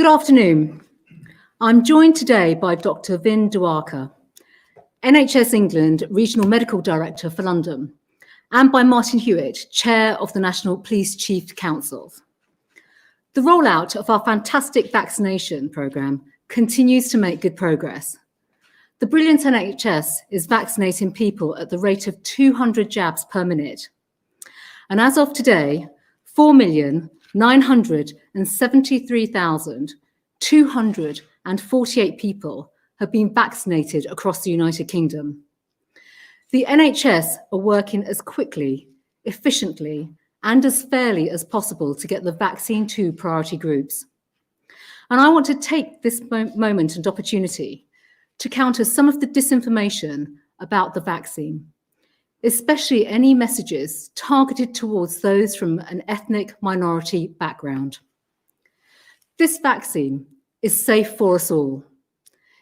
Good afternoon. I'm joined today by Dr. Vin Duarca, NHS England Regional Medical Director for London, and by Martin Hewitt, Chair of the National Police Chief Council. The rollout of our fantastic vaccination programme continues to make good progress. The brilliant NHS is vaccinating people at the rate of 200 jabs per minute. And as of today, 4,973,248 people have been vaccinated across the United Kingdom. The NHS are working as quickly, efficiently, and as fairly as possible to get the vaccine to priority groups. And I want to take this moment and opportunity to counter some of the disinformation about the vaccine, especially any messages targeted towards those from an ethnic minority background. This vaccine is safe for us all.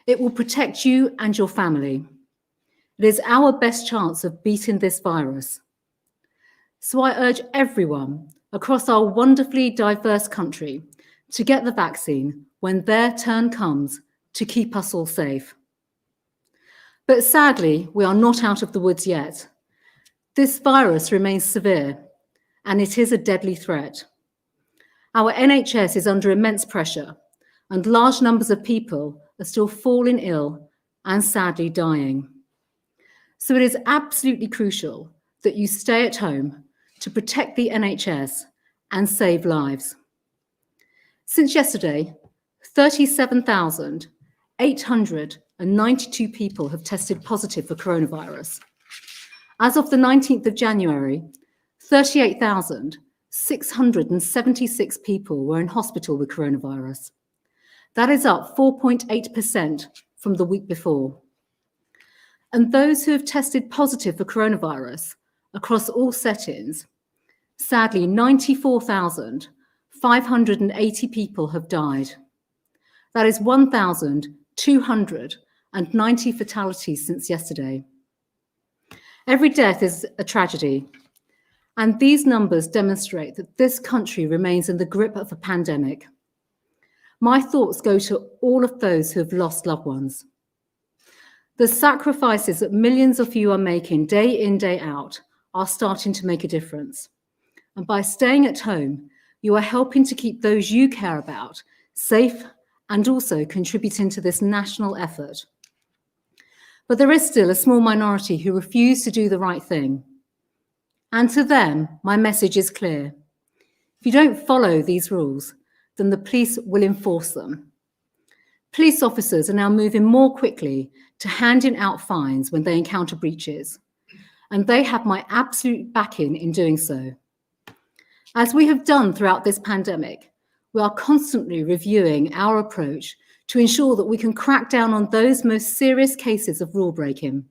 It will protect you and your family. It is our best chance of beating this virus. So I urge everyone across our wonderfully diverse country to get the vaccine when their turn comes to keep us all safe. But sadly, we are not out of the woods yet. This virus remains severe, and it is a deadly threat. Our NHS is under immense pressure, and large numbers of people are still falling ill and sadly dying. So it is absolutely crucial that you stay at home to protect the NHS and save lives. Since yesterday, 37,892 people have tested positive for coronavirus. As of the 19th of January, 38,676 people were in hospital with coronavirus. That is up 4.8% from the week before. And those who have tested positive for coronavirus across all settings, sadly, 94,580 people have died. That is 1,290 fatalities since yesterday. Every death is a tragedy, and these numbers demonstrate that this country remains in the grip of a pandemic. My thoughts go to all of those who have lost loved ones. The sacrifices that millions of you are making day in, day out are starting to make a difference. And by staying at home, you are helping to keep those you care about safe and also contributing to this national effort. But there is still a small minority who refuse to do the right thing. And to them, my message is clear. If you don't follow these rules, then the police will enforce them. Police officers are now moving more quickly to handing out fines when they encounter breaches, and they have my absolute backing in doing so. As we have done throughout this pandemic, we are constantly reviewing our approach to ensure that we can crack down on those most serious cases of rule breaking.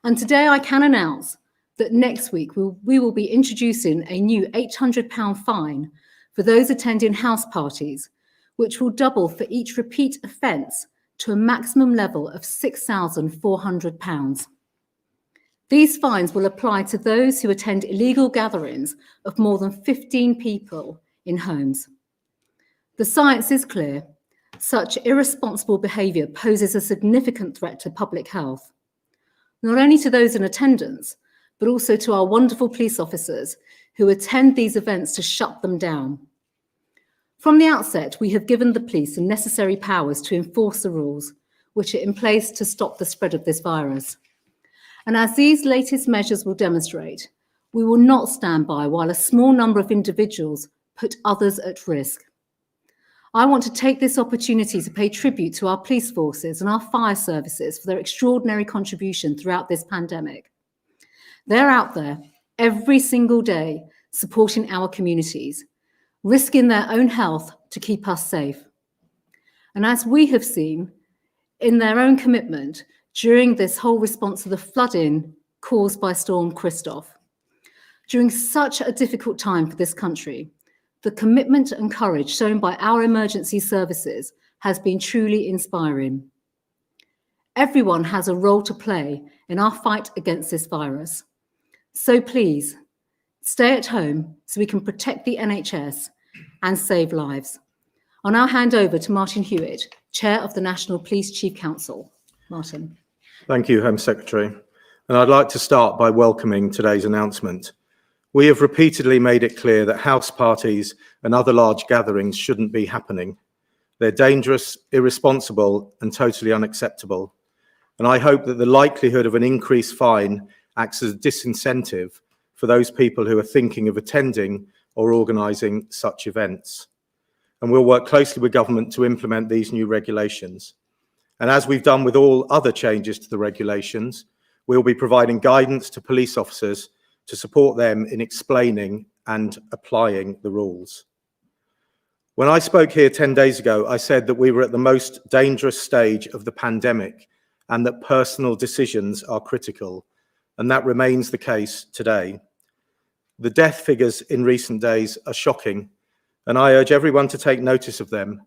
And today I can announce that next week we will be introducing a new £800 fine for those attending house parties, which will double for each repeat offence to a maximum level of £6,400. These fines will apply to those who attend illegal gatherings of more than 15 people in homes. The science is clear. Such irresponsible behaviour poses a significant threat to public health, not only to those in attendance, but also to our wonderful police officers who attend these events to shut them down. From the outset, we have given the police the necessary powers to enforce the rules which are in place to stop the spread of this virus. And as these latest measures will demonstrate, we will not stand by while a small number of individuals put others at risk. I want to take this opportunity to pay tribute to our police forces and our fire services for their extraordinary contribution throughout this pandemic. They're out there every single day supporting our communities, risking their own health to keep us safe. And as we have seen in their own commitment during this whole response to the flooding caused by Storm Christoph, during such a difficult time for this country, the commitment and courage shown by our emergency services has been truly inspiring. Everyone has a role to play in our fight against this virus. So please, stay at home so we can protect the NHS and save lives. I'll now hand over to Martin Hewitt, Chair of the National Police Chief Council. Martin. Thank you, Home Secretary. And I'd like to start by welcoming today's announcement. We have repeatedly made it clear that house parties and other large gatherings shouldn't be happening. They're dangerous, irresponsible, and totally unacceptable. And I hope that the likelihood of an increased fine acts as a disincentive for those people who are thinking of attending or organising such events. And we'll work closely with government to implement these new regulations. And as we've done with all other changes to the regulations, we'll be providing guidance to police officers to support them in explaining and applying the rules. When I spoke here 10 days ago, I said that we were at the most dangerous stage of the pandemic and that personal decisions are critical, and that remains the case today. The death figures in recent days are shocking, and I urge everyone to take notice of them.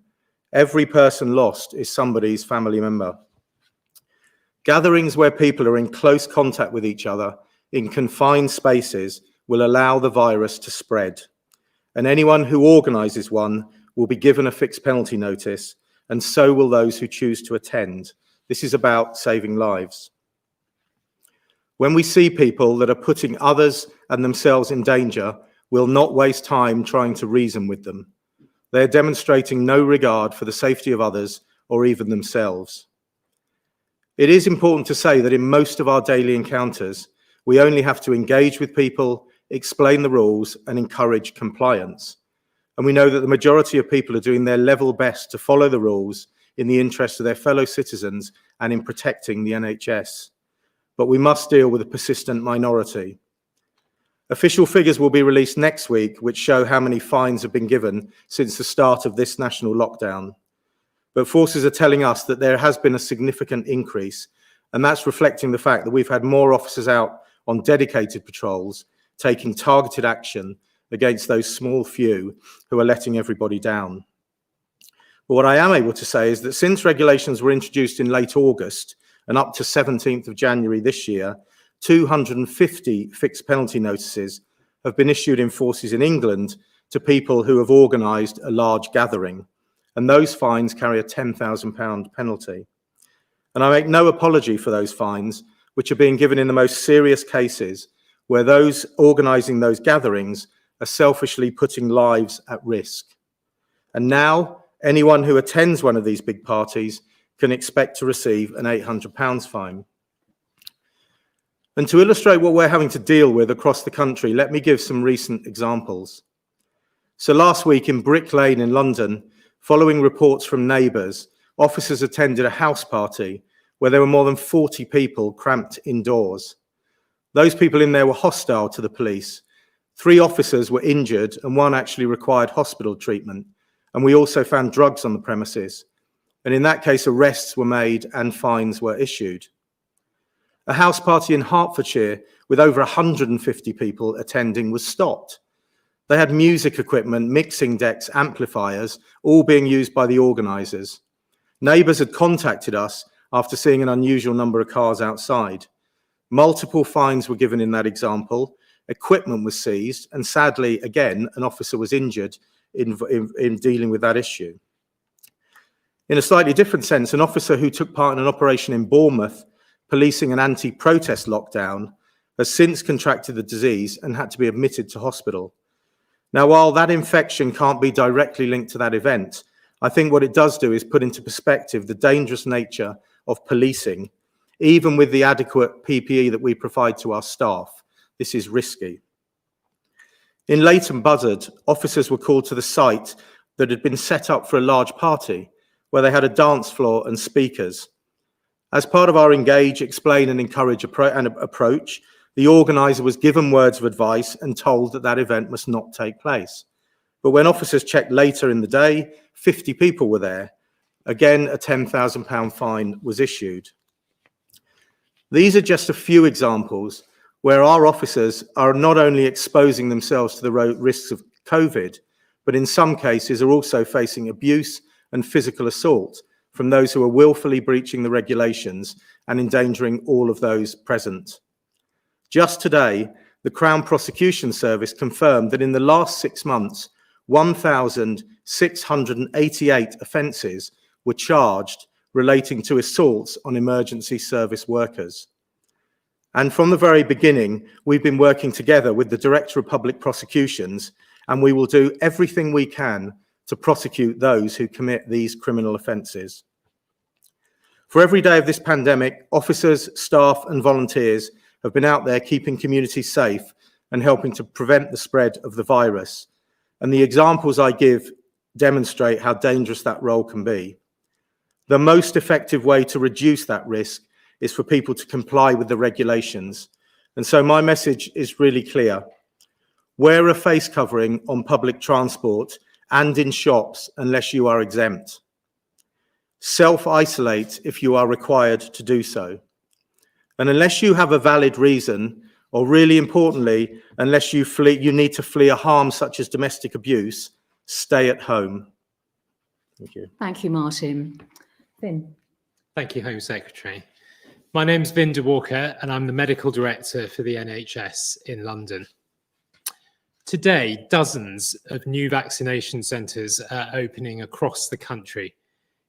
Every person lost is somebody's family member. Gatherings where people are in close contact with each other in confined spaces will allow the virus to spread, and anyone who organises one will be given a fixed penalty notice, and so will those who choose to attend. This is about saving lives. When we see people that are putting others and themselves in danger, we'll not waste time trying to reason with them. They're demonstrating no regard for the safety of others or even themselves. It is important to say that in most of our daily encounters, we only have to engage with people, explain the rules, and encourage compliance. And we know that the majority of people are doing their level best to follow the rules in the interest of their fellow citizens and in protecting the NHS. But we must deal with a persistent minority. Official figures will be released next week, which show how many fines have been given since the start of this national lockdown. But forces are telling us that there has been a significant increase, and that's reflecting the fact that we've had more officers out on dedicated patrols, taking targeted action against those small few who are letting everybody down. But what I am able to say is that since regulations were introduced in late August and up to 17th of January this year, 250 fixed penalty notices have been issued in forces in England to people who have organised a large gathering, and those fines carry a £10,000 penalty. And I make no apology for those fines, which are being given in the most serious cases where those organising those gatherings are selfishly putting lives at risk. And now, anyone who attends one of these big parties can expect to receive an £800 fine. And to illustrate what we're having to deal with across the country, let me give some recent examples. So last week in Brick Lane in London, following reports from neighbours, officers attended a house party where there were more than 40 people cramped indoors. Those people in there were hostile to the police. 3 officers were injured and 1 actually required hospital treatment. And we also found drugs on the premises. And in that case, arrests were made and fines were issued. A house party in Hertfordshire with over 150 people attending was stopped. They had music equipment, mixing decks, amplifiers, all being used by the organisers. Neighbours had contacted us after seeing an unusual number of cars outside. Multiple fines were given in that example, equipment was seized, and sadly, again, an officer was injured in dealing with that issue. In a slightly different sense, an officer who took part in an operation in Bournemouth policing an anti-protest lockdown has since contracted the disease and had to be admitted to hospital. Now, while that infection can't be directly linked to that event, I think what it does do is put into perspective the dangerous nature of policing, even with the adequate PPE that we provide to our staff. This is risky. In Leighton Buzzard, officers were called to the site that had been set up for a large party, where they had a dance floor and speakers. As part of our engage, explain and encourage approach, the organiser was given words of advice and told that that event must not take place. But when officers checked later in the day, 50 people were there. Again, a £10,000 fine was issued. These are just a few examples where our officers are not only exposing themselves to the risks of COVID, but in some cases are also facing abuse and physical assault from those who are willfully breaching the regulations and endangering all of those present. Just today, the Crown Prosecution Service confirmed that in the last 6 months, 1,600 688 offences were charged relating to assaults on emergency service workers. And from the very beginning, we've been working together with the Director of Public Prosecutions, and we will do everything we can to prosecute those who commit these criminal offences. For every day of this pandemic, officers, staff and volunteers have been out there keeping communities safe and helping to prevent the spread of the virus. And the examples I give demonstrate how dangerous that role can be. The most effective way to reduce that risk is for people to comply with the regulations. And so my message is really clear. Wear a face covering on public transport and in shops unless you are exempt. Self-isolate if you are required to do so. And unless you have a valid reason, or really importantly, unless you need to flee a harm such as domestic abuse, stay at home. Thank you. Thank you, Martin. Vin. Thank you, Home Secretary. My name's Vin de Walker, and I'm the Medical Director for the NHS in London. Today, dozens of new vaccination centres are opening across the country,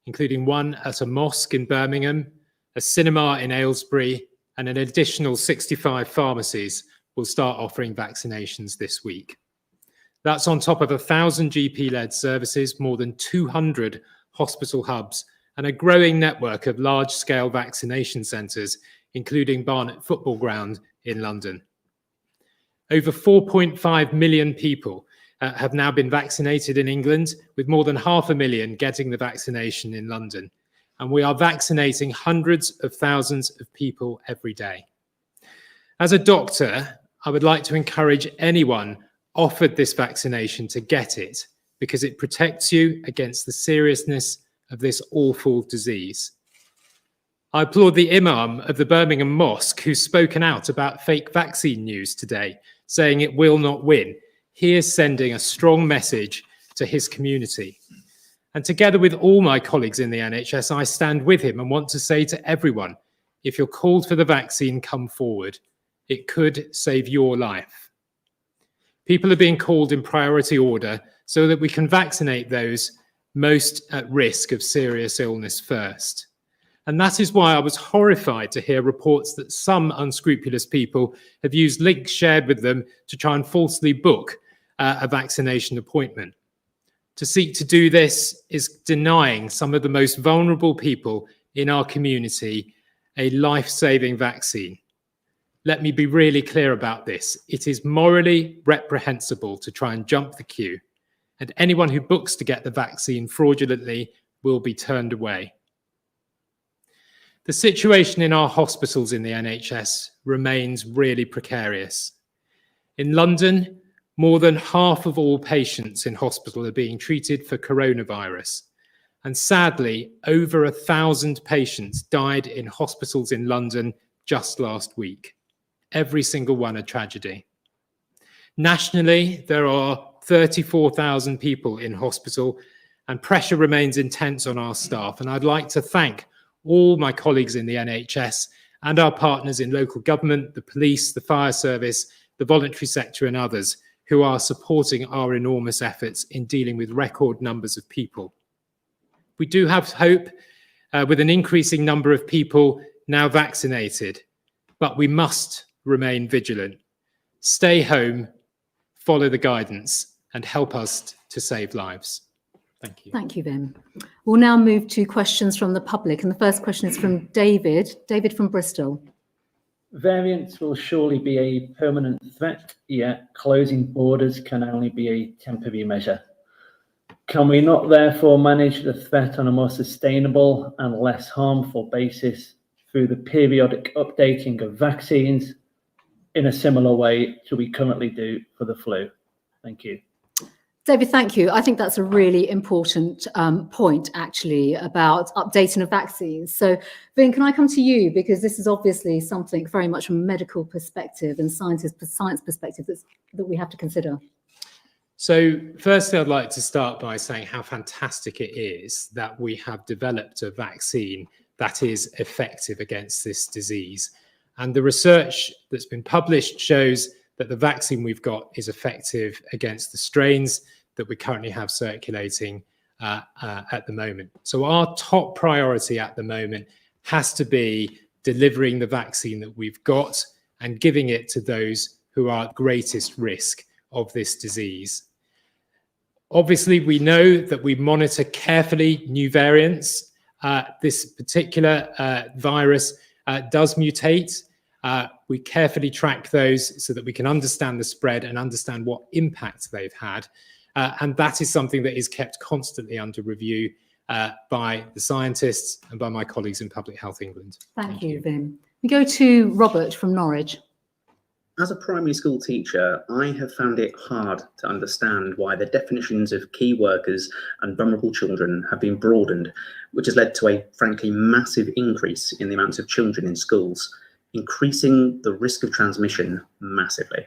including one at a mosque in Birmingham, a cinema in Aylesbury, and an additional 65 pharmacies will start offering vaccinations this week. That's on top of 1,000 GP-led services, more than 200 hospital hubs, and a growing network of large-scale vaccination centres, including Barnet Football Ground in London. Over 4.5 million people have now been vaccinated in England, with more than 500,000 getting the vaccination in London. And we are vaccinating hundreds of thousands of people every day. As a doctor, I would like to encourage anyone offered this vaccination to get it, because it protects you against the seriousness of this awful disease. I applaud the Imam of the Birmingham Mosque who's spoken out about fake vaccine news today, saying it will not win. He is sending a strong message to his community. And together with all my colleagues in the NHS, I stand with him and want to say to everyone, if you're called for the vaccine, come forward. It could save your life. People are being called in priority order so that we can vaccinate those most at risk of serious illness first. And that is why I was horrified to hear reports that some unscrupulous people have used links shared with them to try and falsely book a vaccination appointment. To seek to do this is denying some of the most vulnerable people in our community a life-saving vaccine. Let me be really clear about this. It is morally reprehensible to try and jump the queue, and anyone who books to get the vaccine fraudulently will be turned away. The situation in our hospitals in the NHS remains really precarious. In London, more than half of all patients in hospital are being treated for coronavirus. And sadly, over 1,000 patients died in hospitals in London just last week. Every single one a tragedy. Nationally, there are 34,000 people in hospital, and pressure remains intense on our staff. And I'd like to thank all my colleagues in the NHS and our partners in local government, the police, the fire service, the voluntary sector and others who are supporting our enormous efforts in dealing with record numbers of people. We do have hope with an increasing number of people now vaccinated, but we must remain vigilant. Stay home, follow the guidance, and help us to save lives. Thank you. Thank you, Vin. We'll now move to questions from the public. And the first question is from David. David from Bristol. Variants will surely be a permanent threat, yet closing borders can only be a temporary measure. Can we not therefore manage the threat on a more sustainable and less harmful basis through the periodic updating of vaccines in a similar way to we currently do for the flu? Thank you. David, thank you. I think that's a really important point, actually, about updating of vaccines. So, Vin, can I come to you? Because this is obviously something very much from a medical perspective and science perspective that we have to consider. So, firstly, I'd like to start by saying how fantastic it is that we have developed a vaccine that is effective against this disease. And the research that's been published shows that the vaccine we've got is effective against the strains that we currently have circulating at the moment. So our top priority at the moment has to be delivering the vaccine that we've got and giving it to those who are at greatest risk of this disease. Obviously, we know that we monitor carefully new variants. This particular virus does mutate. We carefully track those so that we can understand the spread and understand what impact they've had. And that is something that is kept constantly under review by the scientists and by my colleagues in Public Health England. Thank you, Vin. We go to Robert from Norwich. As a primary school teacher, I have found it hard to understand why the definitions of key workers and vulnerable children have been broadened, which has led to a frankly massive increase in the amounts of children in schools, increasing the risk of transmission massively.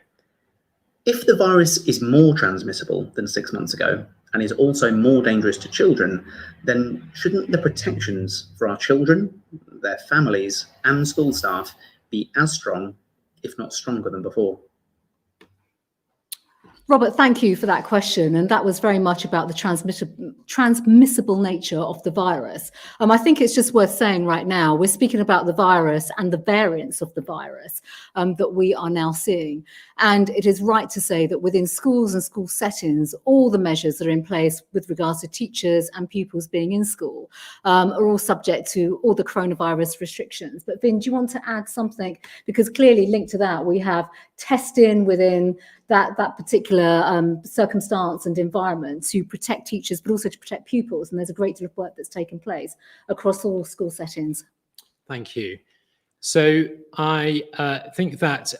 If the virus is more transmissible than 6 months ago and is also more dangerous to children, then shouldn't the protections for our children, their families and school staff be as strong, if not stronger than before? Robert, thank you for that question. And that was very much about the transmissible nature of the virus. I think it's just worth saying right now, we're speaking about the virus and the variants of the virus that we are now seeing. And it is right to say that within schools and school settings, all the measures that are in place with regards to teachers and pupils being in school are all subject to all the coronavirus restrictions. But Vin, do you want to add something? Because clearly linked to that, we have testing within that particular circumstance and environment to protect teachers, but also to protect pupils. And there's a great deal of work that's taken place across all school settings. Thank you. So I think that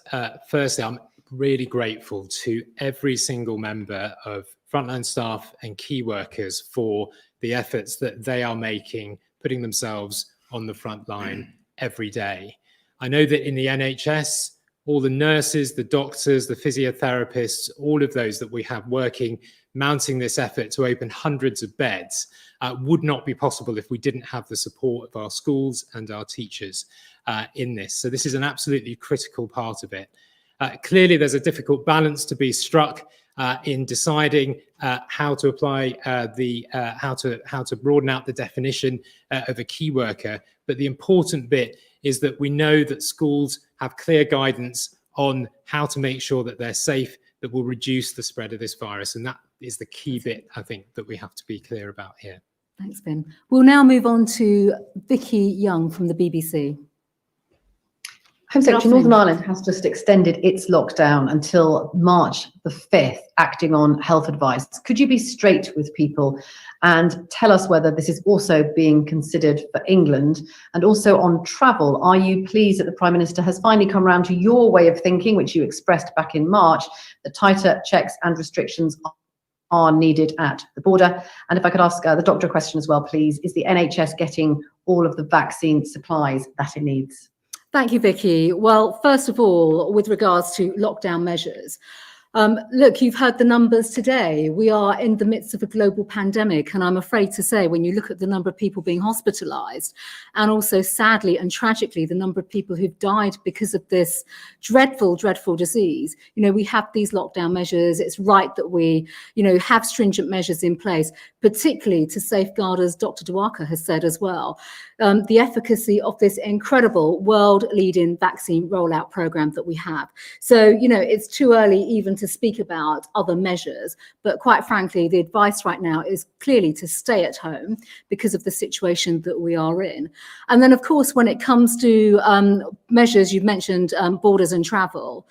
firstly, I'm really grateful to every single member of frontline staff and key workers for the efforts that they are making, putting themselves on the front line every day. I know that in the NHS, all the nurses, the doctors, the physiotherapists, all of those that we have working, mounting this effort to open hundreds of beds would not be possible if we didn't have the support of our schools and our teachers in this. So this is an absolutely critical part of it. Clearly, there's a difficult balance to be struck in deciding how to apply how to broaden out the definition of a key worker. But the important bit is that we know that schools have clear guidance on how to make sure that they're safe, that will reduce the spread of this virus. And that is the key bit, I think, that we have to be clear about here. Thanks, Vin. We'll now move on to Vicky Young from the BBC. Home Secretary, Northern Ireland has just extended its lockdown until March the 5th, acting on health advice. Could you be straight with people and tell us whether this is also being considered for England? And also on travel, are you pleased that the Prime Minister has finally come around to your way of thinking, which you expressed back in March, that tighter checks and restrictions are needed at the border? And if I could ask the doctor a question as well, please, is the NHS getting all of the vaccine supplies that it needs? Thank you, Vicky. Well, first of all, with regards to lockdown measures, look, you've heard the numbers today. We are in the midst of a global pandemic, and I'm afraid to say, when you look at the number of people being hospitalized, and also sadly and tragically, the number of people who've died because of this dreadful, dreadful disease, we have these lockdown measures. It's right that we, have stringent measures in place, particularly to safeguard, as Dr. Dwarka has said as well, the efficacy of this incredible world-leading vaccine rollout program that we have. So, it's too early even to speak about other measures, but quite frankly, the advice right now is clearly to stay at home because of the situation that we are in. And then, of course, when it comes to measures, you've mentioned borders and travel.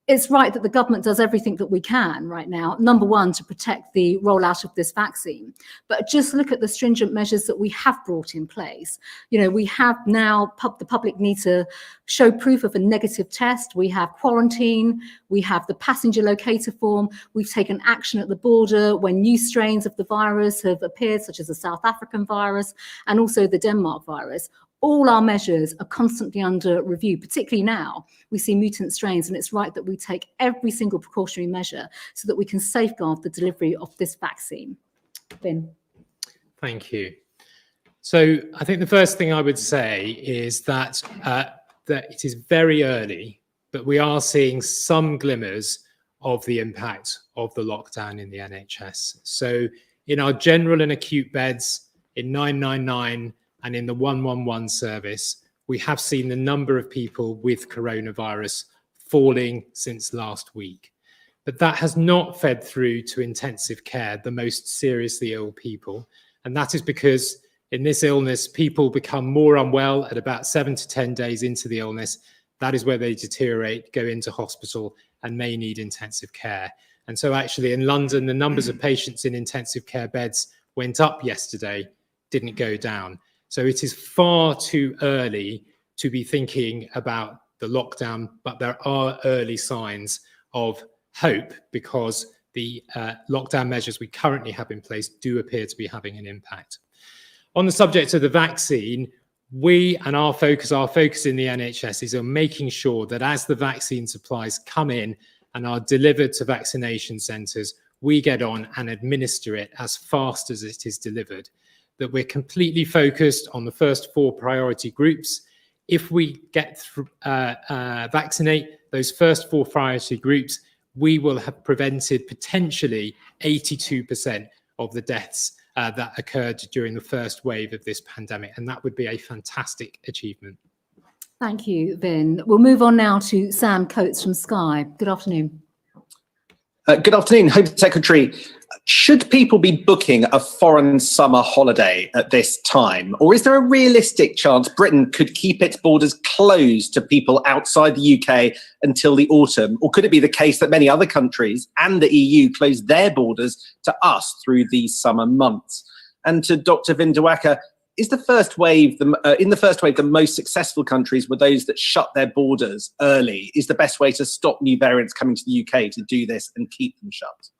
It's right that the government does everything that we can right now, number one, to protect the rollout of this vaccine. But just look at the stringent measures that we have brought in place. We have now, the public need to show proof of a negative test. We have quarantine. We have the passenger locator form. We've taken action at the border when new strains of the virus have appeared, such as the South African virus and also the Denmark virus. All our measures are constantly under review, particularly now we see mutant strains, and it's right that we take every single precautionary measure so that we can safeguard the delivery of this vaccine. Vin. Thank you. So I think the first thing I would say is that it is very early, but we are seeing some glimmers of the impact of the lockdown in the NHS. So in our general and acute beds, in 999 and in the 111 service, we have seen the number of people with coronavirus falling since last week. But that has not fed through to intensive care, the most seriously ill people. And that is because in this illness, people become more unwell at about 7 to 10 days into the illness. That is where they deteriorate, go into hospital, and may need intensive care. And so actually in London, the numbers of patients in intensive care beds went up yesterday, didn't go down. So it is far too early to be thinking about the lockdown, but there are early signs of hope because the lockdown measures we currently have in place do appear to be having an impact. On the subject of the vaccine, we and our focus in the NHS is on making sure that as the vaccine supplies come in and are delivered to vaccination centres, we get on and administer it as fast as it is delivered. That we're completely focused on the first 4 priority groups. If we get vaccinate those first 4 priority groups, we will have prevented potentially 82% of the deaths that occurred during the first wave of this pandemic. And that would be a fantastic achievement. Thank you, Vin. We'll move on now to Sam Coates from Sky. Good afternoon. Good afternoon, Home Secretary. Should people be booking a foreign summer holiday at this time? Or is there a realistic chance Britain could keep its borders closed to people outside the UK until the autumn? Or could it be the case that many other countries and the EU close their borders to us through these summer months? And to Dr. Vindhuwakar, is the first wave, in the first wave, the most successful countries were those that shut their borders early? Is the best way to stop new variants coming to the UK to do this and keep them shut?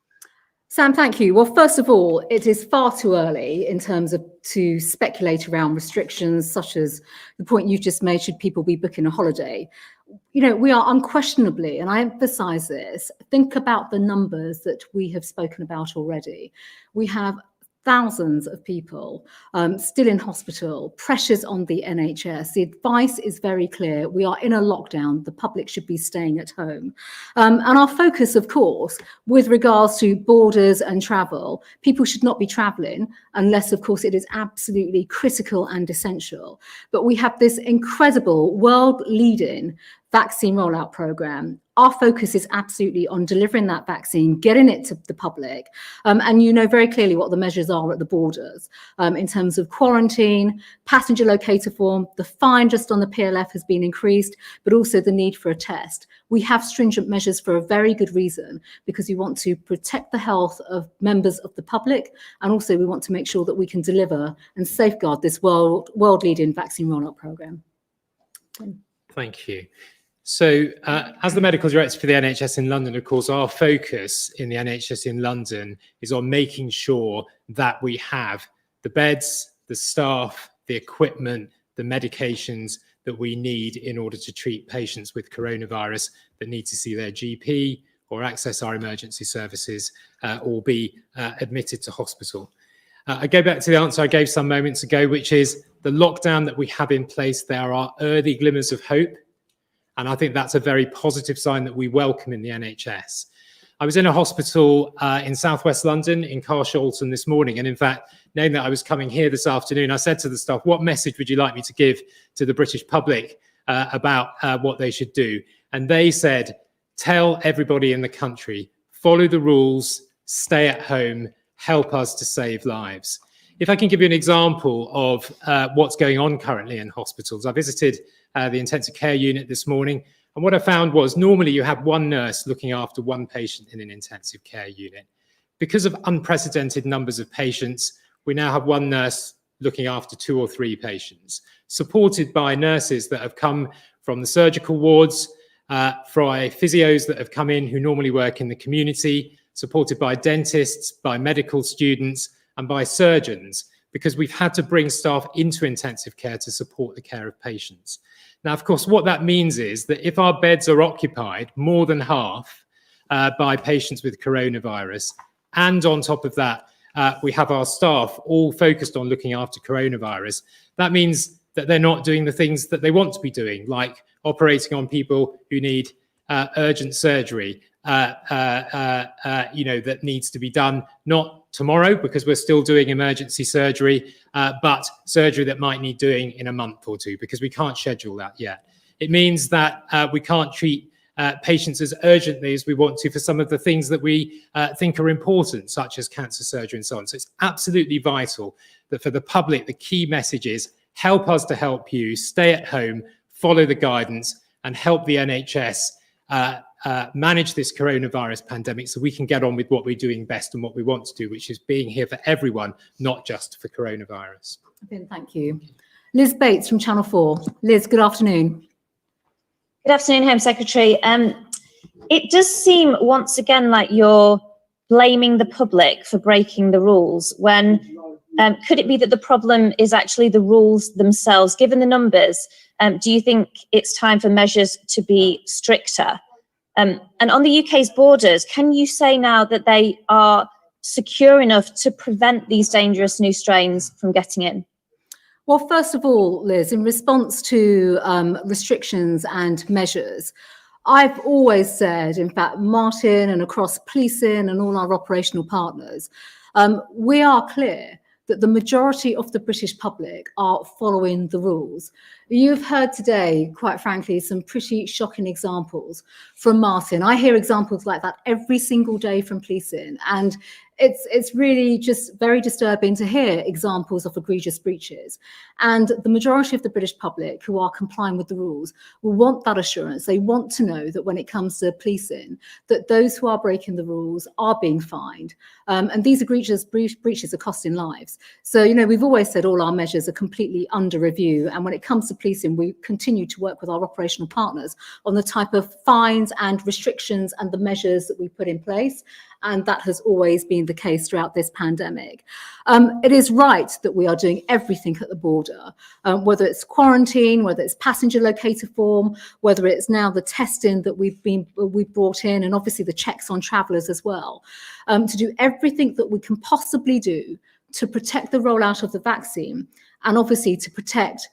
Sam, thank you. Well, first of all, it is far too early in terms of to speculate around restrictions, such as the point you've just made, should people be booking a holiday? You know, we are unquestionably, and I emphasize this, think about the numbers that we have spoken about already. We have thousands of people still in hospital, pressures on the NHS. The advice is very clear. We are in a lockdown. The public should be staying at home. And our focus, of course, with regards to borders and travel, people should not be traveling unless, of course, it is absolutely critical and essential. But we have this incredible world-leading vaccine rollout program. Our focus is absolutely on delivering that vaccine, getting it to the public. And you know very clearly what the measures are at the borders in terms of quarantine, passenger locator form, the fine just on the PLF has been increased, but also the need for a test. We have stringent measures for a very good reason, because we want to protect the health of members of the public. And also we want to make sure that we can deliver and safeguard this world-leading vaccine rollout program. Thank you. So as the medical director for the NHS in London, of course, our focus in the NHS in London is on making sure that we have the beds, the staff, the equipment, the medications that we need in order to treat patients with coronavirus that need to see their GP or access our emergency services or be admitted to hospital. I go back to the answer I gave some moments ago, which is the lockdown that we have in place. There are early glimmers of hope. And I think that's a very positive sign that we welcome in the NHS. I was in a hospital in southwest London in Carshalton this morning. And in fact, knowing that I was coming here this afternoon, I said to the staff, what message would you like me to give to the British public about what they should do? And they said, tell everybody in the country, follow the rules, stay at home, help us to save lives. If I can give you an example of what's going on currently in hospitals, I visited the intensive care unit this morning. And what I found was normally you have one nurse looking after one patient in an intensive care unit. Because of unprecedented numbers of patients, we now have one nurse looking after 2 or 3 patients, supported by nurses that have come from the surgical wards, from physios that have come in who normally work in the community, supported by dentists, by medical students, and by surgeons, because we've had to bring staff into intensive care to support the care of patients. Now, of course, what that means is that if our beds are occupied, more than half, by patients with coronavirus, and on top of that, we have our staff all focused on looking after coronavirus, that means that they're not doing the things that they want to be doing, like operating on people who need urgent surgery that needs to be done, not tomorrow because we're still doing emergency surgery, but surgery that might need doing in a month or two because we can't schedule that yet. It means that we can't treat patients as urgently as we want to for some of the things that we think are important, such as cancer surgery and so on. So it's absolutely vital that for the public, the key message is help us to help you, stay at home, follow the guidance, and help the NHS manage this coronavirus pandemic so we can get on with what we're doing best and what we want to do, which is being here for everyone, not just for coronavirus. Thank you. Liz Bates from Channel 4. Liz, good afternoon. Good afternoon, Home Secretary. It does seem once again like you're blaming the public for breaking the rules when could it be that the problem is actually the rules themselves? Given the numbers, do you think it's time for measures to be stricter? And on the UK's borders, can you say now that they are secure enough to prevent these dangerous new strains from getting in? Well, first of all, Liz, in response to restrictions and measures, I've always said, in fact, Martin and across policing and all our operational partners, we are clear that the majority of the British public are following the rules. You've heard today, quite frankly, some pretty shocking examples from Martin. I hear examples like that every single day from policing, and it's really just very disturbing to hear examples of egregious breaches. And the majority of the British public who are complying with the rules will want that assurance. They want to know that when it comes to policing, that those who are breaking the rules are being fined. And these egregious breaches are costing lives. So, we've always said all our measures are completely under review. And when it comes to policing, we continue to work with our operational partners on the type of fines and restrictions and the measures that we put in place. And that has always been the case throughout this pandemic. It is right that we are doing everything at the border, whether it's quarantine, whether it's passenger locator form, whether it's now the testing that we've brought in, and obviously the checks on travellers as well, to do everything that we can possibly do to protect the rollout of the vaccine, and obviously to protect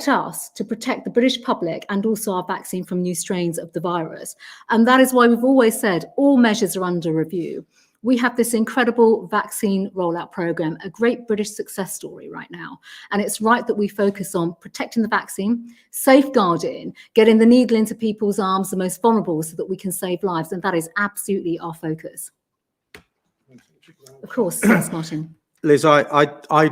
us, to protect the British public and also our vaccine from new strains of the virus. And that is why we've always said all measures are under review. We have this incredible vaccine rollout programme, a great British success story right now. And it's right that we focus on protecting the vaccine, safeguarding, getting the needle into people's arms, the most vulnerable, so that we can save lives. And that is absolutely our focus. Of course, thanks, Martin. Liz, I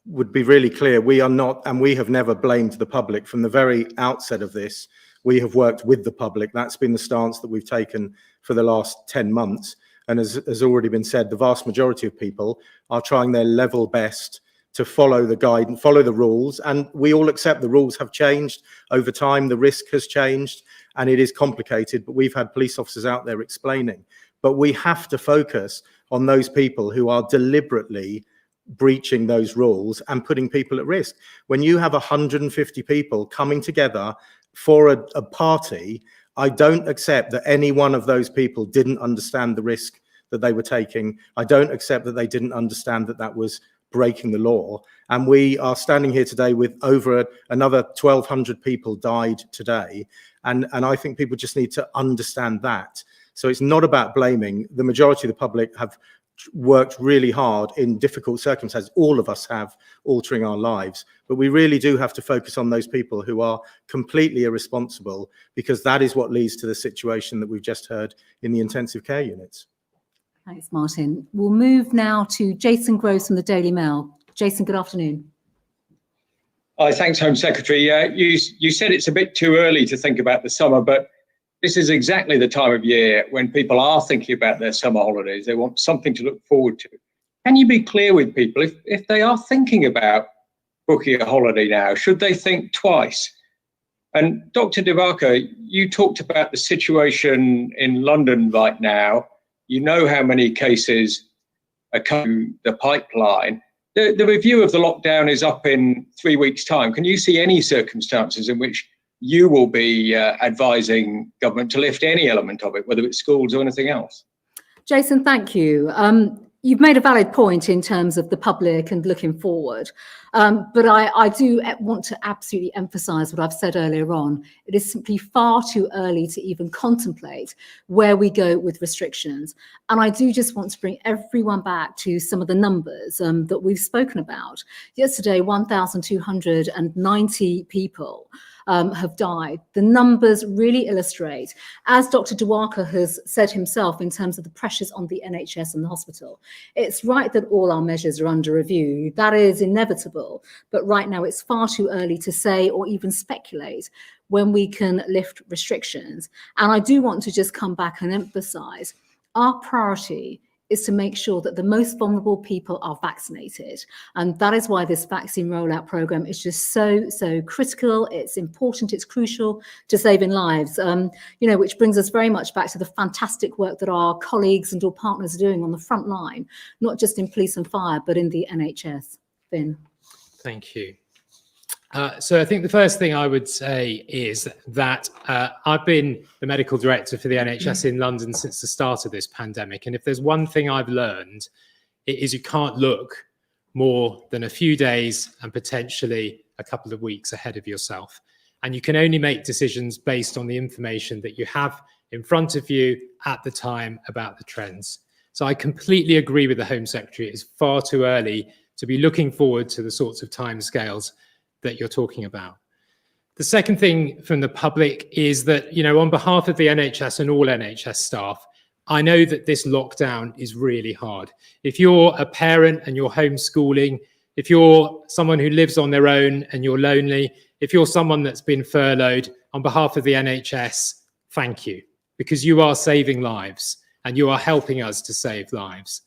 would be really clear, we are not, and we have never blamed the public. From the very outset of this, we have worked with the public. That's been the stance that we've taken for the last 10 months. And as has already been said, the vast majority of people are trying their level best to follow the guidance, follow the rules. And we all accept the rules have changed over time. The risk has changed and it is complicated, but we've had police officers out there explaining. But we have to focus on those people who are deliberately breaching those rules and putting people at risk. When you have 150 people coming together for a party, I don't accept that any one of those people didn't understand the risk that they were taking. I don't accept that they didn't understand that that was breaking the law. And we are standing here today with over another 1,200 people died today. And I think people just need to understand that. So it's not about blaming. The majority of the public have worked really hard in difficult circumstances. All of us have, altering our lives, but we really do have to focus on those people who are completely irresponsible, because that is what leads to the situation that we've just heard in the intensive care units. Thanks, Martin. We'll move now to Jason Groves from the Daily Mail. Jason, good afternoon. Hi, thanks, Home Secretary. You said it's a bit too early to think about the summer, but this is exactly the time of year when people are thinking about their summer holidays. They want something to look forward to. Can you be clear with people, if they are thinking about booking a holiday now, should they think twice? And Dr. Diwakar, you talked about the situation in London right now. You know how many cases are coming through the pipeline. The review of the lockdown is up in 3 weeks' time. Can you see any circumstances in which you will be advising government to lift any element of it, whether it's schools or anything else? Jason, thank you. You've made a valid point in terms of the public and looking forward. But I do want to absolutely emphasise what I've said earlier on. It is simply far too early to even contemplate where we go with restrictions. And I do just want to bring everyone back to some of the numbers that we've spoken about. Yesterday, 1,290 people have died. The numbers really illustrate, as Dr. Dewaka has said himself, in terms of the pressures on the NHS and the hospital. It's right that all our measures are under review. That is inevitable. But right now it's far too early to say or even speculate when we can lift restrictions. And I do want to just come back and emphasize our priority is to make sure that the most vulnerable people are vaccinated. And that is why this vaccine rollout program is just so critical. It's important, it's crucial to saving lives, which brings us very much back to the fantastic work that our colleagues and all partners are doing on the front line, not just in police and fire, but in the NHS. Vin. Thank you. So I think the first thing I would say is that I've been the medical director for the NHS in London since the start of this pandemic. And if there's one thing I've learned, it is you can't look more than a few days and potentially a couple of weeks ahead of yourself. And you can only make decisions based on the information that you have in front of you at the time about the trends. So I completely agree with the Home Secretary. It's far too early to be looking forward to the sorts of timescales that you're talking about. The second thing from the public is that, on behalf of the NHS and all NHS staff, I know that this lockdown is really hard. If you're a parent and you're homeschooling, if you're someone who lives on their own and you're lonely, if you're someone that's been furloughed, on behalf of the NHS, thank you, because you are saving lives and you are helping us to save lives.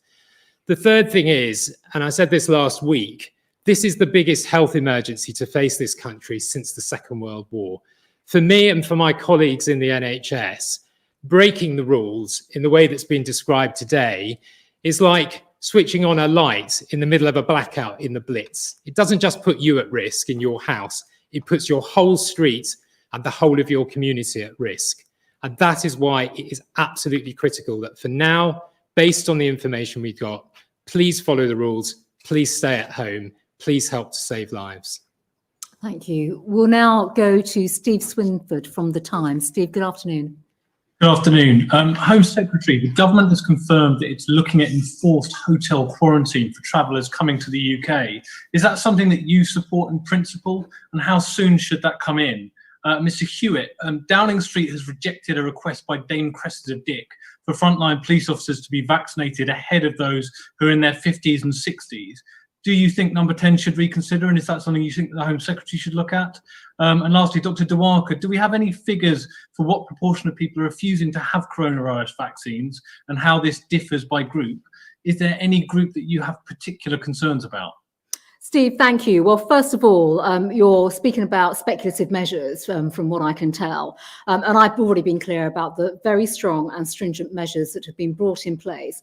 The third thing is, and I said this last week, this is the biggest health emergency to face this country since the Second World War. For me and for my colleagues in the NHS, breaking the rules in the way that's been described today is like switching on a light in the middle of a blackout in the Blitz. It doesn't just put you at risk in your house, it puts your whole street and the whole of your community at risk. And that is why it is absolutely critical that for now, based on the information we've got, please follow the rules, please stay at home, please help to save lives. Thank you. We'll now go to Steve Swinford from The Times. Steve, good afternoon. Good afternoon. Home Secretary, the government has confirmed that it's looking at enforced hotel quarantine for travellers coming to the UK. Is that something that you support in principle, and how soon should that come in? Mr Hewitt, Downing Street has rejected a request by Dame Cressida Dick for frontline police officers to be vaccinated ahead of those who are in their 50s and 60s. Do you think Number 10 should reconsider, and is that something you think the Home Secretary should look at? And lastly, Dr Dewaka, do we have any figures for what proportion of people are refusing to have coronavirus vaccines and how this differs by group? Is there any group that you have particular concerns about? Steve, thank you. Well, first of all, you're speaking about speculative measures from what I can tell. And I've already been clear about the very strong and stringent measures that have been brought in place.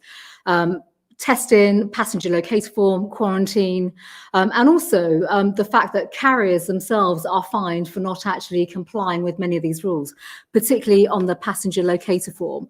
Testing, passenger locator form, quarantine, and also the fact that carriers themselves are fined for not actually complying with many of these rules, particularly on the passenger locator form.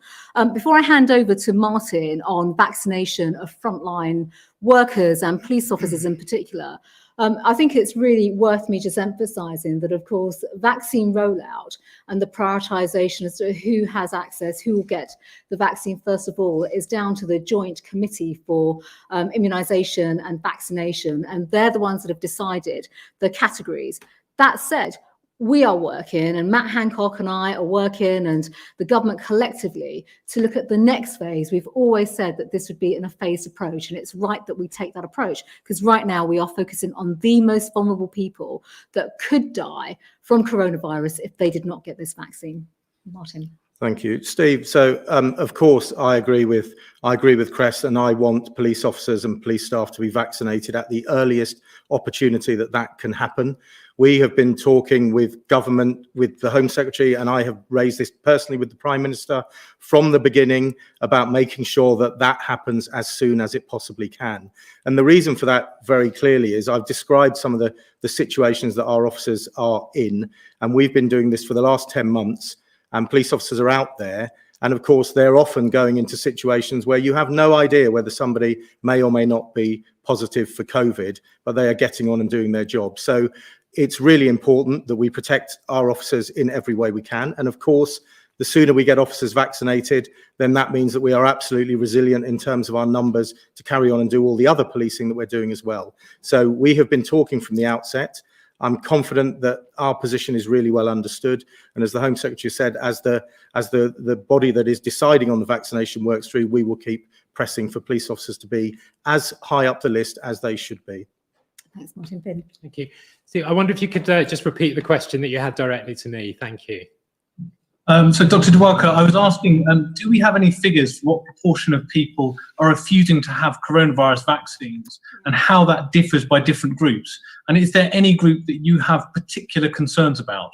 Before I hand over to Martin on vaccination of frontline workers and police officers in particular, I think it's really worth me just emphasising that, of course, vaccine rollout and the prioritisation as to who has access, who will get the vaccine first of all, is down to the Joint Committee for Immunisation and Vaccination, and they're the ones that have decided the categories. That said, we are working, and Matt Hancock and I are working, and the government collectively, to look at the next phase. We've always said that this would be in a phased approach, and it's right that we take that approach, because right now we are focusing on the most vulnerable people that could die from coronavirus if they did not get this vaccine. Martin. Thank you, Steve. So, of course, I agree with Cress, and I want police officers and police staff to be vaccinated at the earliest opportunity that can happen. We have been talking with government, with the Home Secretary, and I have raised this personally with the Prime Minister from the beginning about making sure that happens as soon as it possibly can. And the reason for that very clearly is I've described some of the situations that our officers are in, and we've been doing this for the last 10 months, and police officers are out there, And of course, they're often going into situations where you have no idea whether somebody may or may not be positive for COVID, but they are getting on and doing their job. So it's really important that we protect our officers in every way we can. And of course, the sooner we get officers vaccinated, then that means that we are absolutely resilient in terms of our numbers to carry on and do all the other policing that we're doing as well. So we have been talking from the outset. I'm confident that our position is really well understood. And as the Home Secretary said, as the body that is deciding on the vaccination works through, we will keep pressing for police officers to be as high up the list as they should be. Thanks, Martin. Vin. Thank you. So I wonder if you could just repeat the question that you had directly to me. Thank you. So Dr. Dwarka, I was asking, do we have any figures for what proportion of people are refusing to have coronavirus vaccines and how that differs by different groups? And is there any group that you have particular concerns about?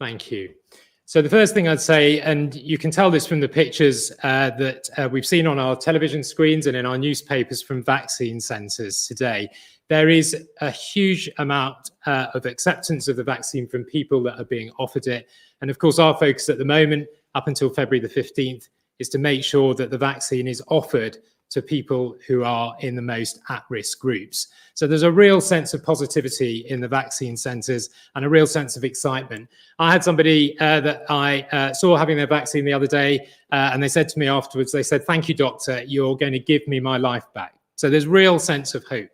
Thank you. So the first thing I'd say, and you can tell this from the pictures that we've seen on our television screens and in our newspapers from vaccine centres today, there is a huge amount of acceptance of the vaccine from people that are being offered it. And of course, our focus at the moment, up until February the 15th, is to make sure that the vaccine is offered to people who are in the most at-risk groups. So there's a real sense of positivity in the vaccine centres and a real sense of excitement. I had somebody that I saw having their vaccine the other day, and they said to me afterwards, they said, "Thank you, doctor, you're going to give me my life back." So there's real sense of hope.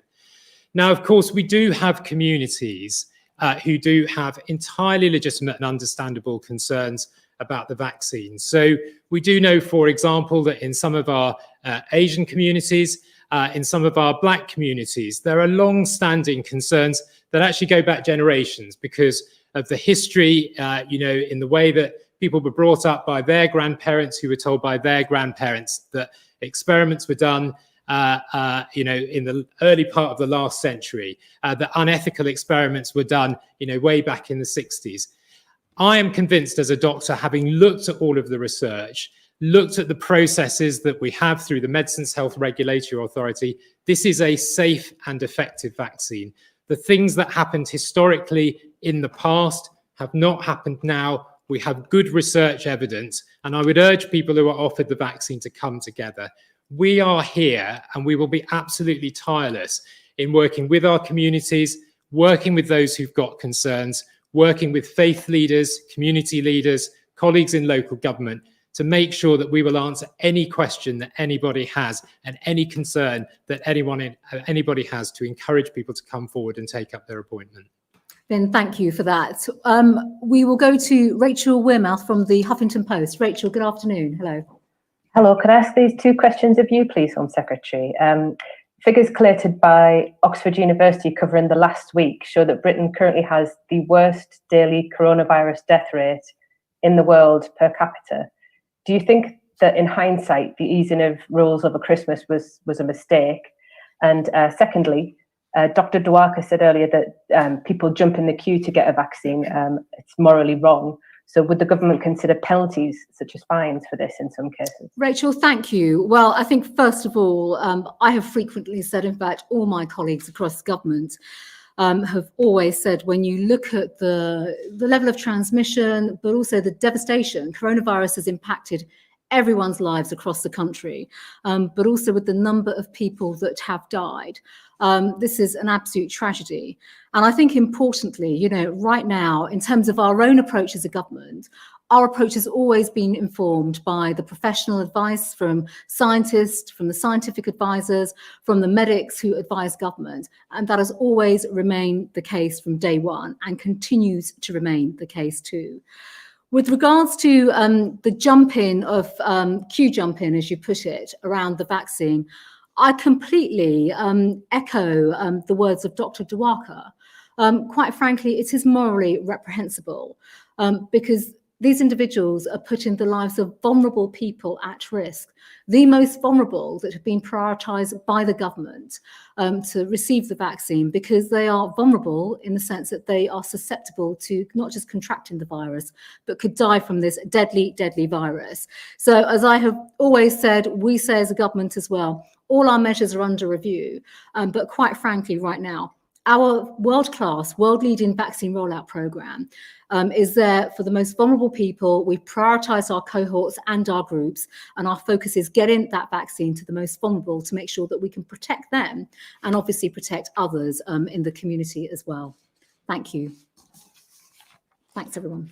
Now, of course, we do have communities who do have entirely legitimate and understandable concerns about the vaccine. So we do know, for example, that in some of our Asian communities, in some of our Black communities, there are long-standing concerns that actually go back generations because of the history, in the way that people were brought up by their grandparents who were told by their grandparents that experiments were done in the early part of the last century, that unethical experiments were done, way back in the 60s. I am convinced as a doctor, having looked at all of the research, looked at the processes that we have through the Medicines Health Regulatory Authority, this is a safe and effective vaccine. The things that happened historically in the past have not happened now. We have good research evidence, and I would urge people who are offered the vaccine to come together. We are here and we will be absolutely tireless in working with our communities, working with those who've got concerns, working with faith leaders, community leaders, colleagues in local government to make sure that we will answer any question that anybody has and any concern that anybody has to encourage people to come forward and take up their appointment. Vin, thank you for that. We will go to Rachel Wearmouth from the Huffington Post. Rachel, good afternoon. Hello. Hello, could I ask these two questions of you, please, Home Secretary? Figures collated by Oxford University covering the last week show that Britain currently has the worst daily coronavirus death rate in the world per capita. Do you think that in hindsight, the easing of rules over Christmas was a mistake? And secondly, Dr. Dwarka said earlier that people jump in the queue to get a vaccine. It's morally wrong. So would the government consider penalties such as fines for this in some cases? Rachel, thank you. Well, I think first of all, I have frequently said, in fact, all my colleagues across government have always said, when you look at the level of transmission, but also the devastation, coronavirus has impacted everyone's lives across the country, but also with the number of people that have died. This is an absolute tragedy. And I think importantly, right now, in terms of our own approach as a government, our approach has always been informed by the professional advice from scientists, from the scientific advisors, from the medics who advise government. And that has always remained the case from day one and continues to remain the case too. With regards to the queue jump in, as you put it, around the vaccine, I completely echo the words of Dr. Dwarka. Quite frankly, it is morally reprehensible because these individuals are putting the lives of vulnerable people at risk, the most vulnerable that have been prioritised by the government to receive the vaccine, because they are vulnerable in the sense that they are susceptible to not just contracting the virus, but could die from this deadly, deadly virus. So as I have always said, we say as a government as well, all our measures are under review. But quite frankly, right now, our world-class, world-leading vaccine rollout program is there for the most vulnerable people. We've prioritized our cohorts and our groups, and our focus is getting that vaccine to the most vulnerable to make sure that we can protect them and obviously protect others in the community as well. Thank you. Thanks, everyone.